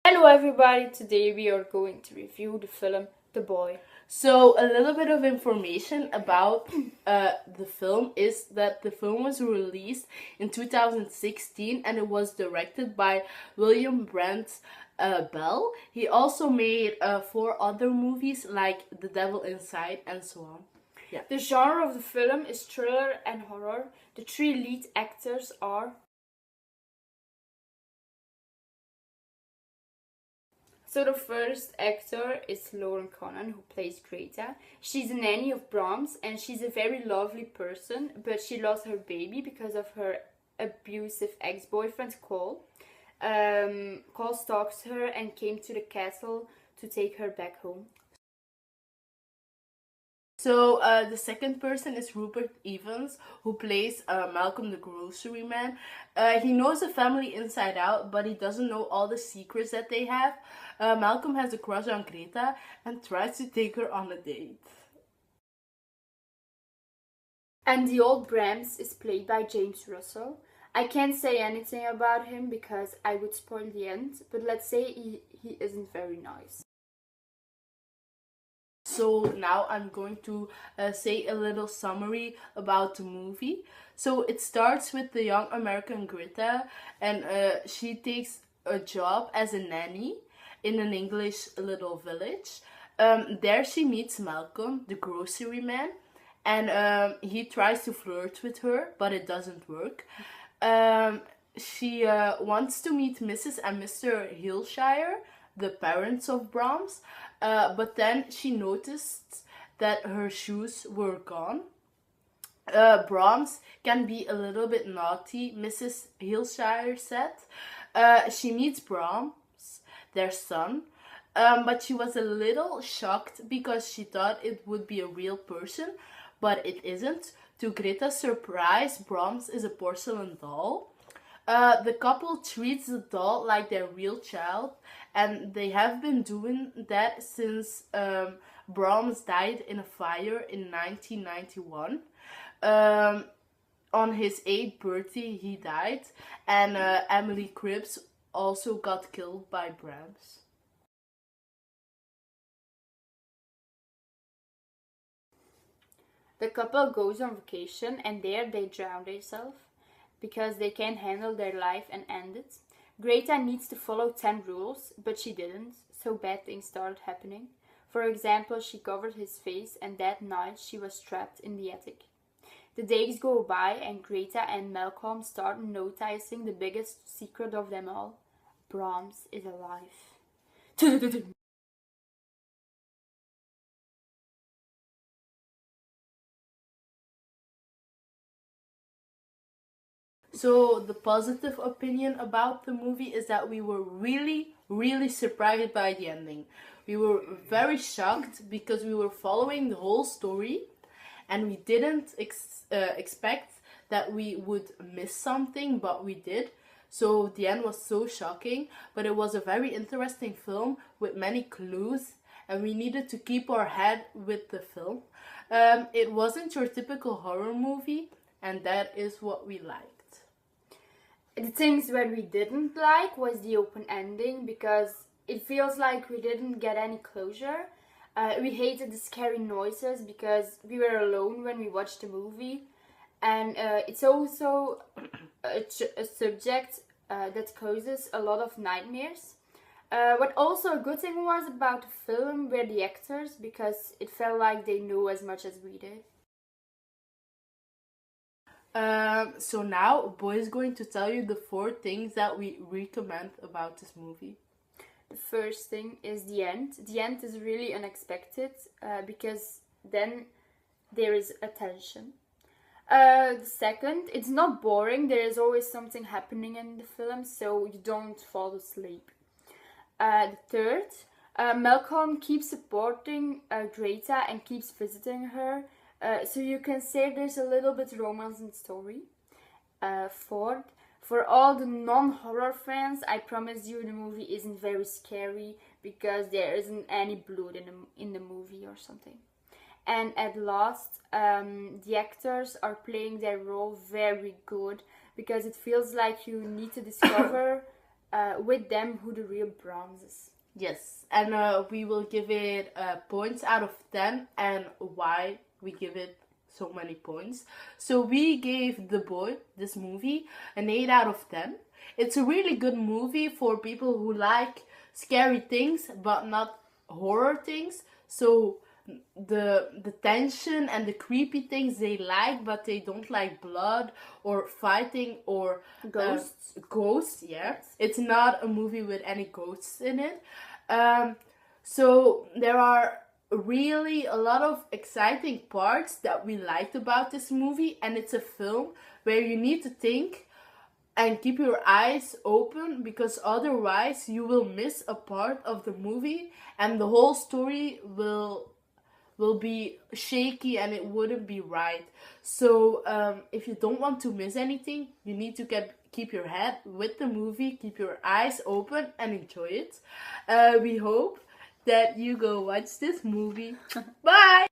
Hello everybody, today we are going to review the film The Boy. So, a little bit of information about the film is that the film was released in 2016 and it was directed by William Brent Bell. He also made 4 other movies like The Devil Inside and so on. Yeah. The genre of the film is thriller and horror. The 3 lead actors are... So the first actor is Lauren Conan, who plays Greta. She's a nanny of Brahms and she's a very lovely person, but she lost her baby because of her abusive ex-boyfriend Cole. Cole stalks her and came to the castle to take her back home. So the second person is Rupert Evans, who plays Malcolm the grocery man. He knows the family inside out, but he doesn't know all the secrets that they have. Malcolm has a crush on Greta and tries to take her on a date. And the old Brahms is played by James Russell. I can't say anything about him because I would spoil the end, but let's say he isn't very nice. So now I'm going to say a little summary about the movie. So it starts with the young American Greta, and she takes a job as a nanny in an English little village. There she meets Malcolm, the grocery man, and he tries to flirt with her, but it doesn't work. She wants to meet Mrs. and Mr. Hillshire, the parents of Brahms, but then she noticed that her shoes were gone. Brahms can be a little bit naughty, Mrs. Hillshire said. She meets Brahms, their son, but she was a little shocked because she thought it would be a real person, but it isn't. To Greta's surprise, Brahms is a porcelain doll. The couple treats the doll like their real child, and they have been doing that since Brahms died in a fire in 1991. On his 8th birthday, he died, and Emily Cribs also got killed by Brahms. The couple goes on vacation, and there they drown themselves because they can't handle their life and end it. Greta needs to follow 10 rules, but she didn't, so bad things started happening. For example, she covered his face, and that night she was trapped in the attic. The days go by, and Greta and Malcolm start noticing the biggest secret of them all. Brahms is alive. So the positive opinion about the movie is that we were really surprised by the ending. We were very shocked because we were following the whole story and we didn't expect that we would miss something, but we did. So the end was so shocking, but it was a very interesting film with many clues and we needed to keep our head with the film. It wasn't your typical horror movie, and that is what we liked. The things that we didn't like was the open ending because it feels like we didn't get any closure. We hated the scary noises because we were alone when we watched the movie, and it's also a subject that causes a lot of nightmares. What also a good thing was about the film were the actors because it felt like they knew as much as we did. So now, Boy is going to tell you the 4 things that we recommend about this movie. The first thing is the end. The end is really unexpected because then there is a tension. The second, it's not boring. There is always something happening in the film, so you don't fall asleep. The third, Malcolm keeps supporting Greta and keeps visiting her. So you can say there's a little bit romance in the story. Fourth, for all the non-horror fans, I promise you the movie isn't very scary because there isn't any blood in the movie or something. And at last, the actors are playing their role very good because it feels like you need to discover with them who the real bronze is. Yes, and we will give it points out of 10 and why we give it so many points. So we gave The Boy, this movie, an 8 out of 10. It's a really good movie for people who like scary things but not horror things. So the tension and the creepy things they like, but they don't like blood or fighting or ghosts, yeah. Yes. It's not a movie with any ghosts in it. So there are really a lot of exciting parts that we liked about this movie, and it's a film where you need to think and keep your eyes open, because otherwise you will miss a part of the movie and the whole story will be shaky and it wouldn't be right. So if you don't want to miss anything, you need to keep your head with the movie, keep your eyes open and enjoy it. We hope that you go watch this movie. Bye!